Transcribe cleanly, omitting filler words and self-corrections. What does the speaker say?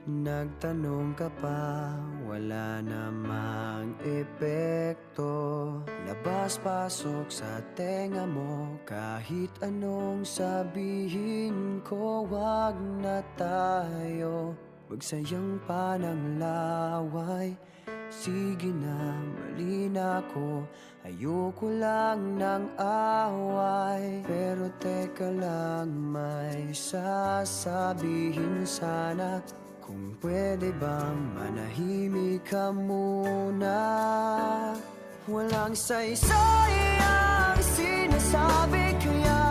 Nagtanong ka pa, wala namang epekto. Labas-pasok sa tenga mo, kahit anong sabihin ko, wag na tayo magsayang pa ng laway. Sige na, mali na ako, ayoko lang ng away. Pero teka lang, may sasabihin sana. Kung pwede bang manahimik ka muna? Walang saysay ang sinasabi, kaya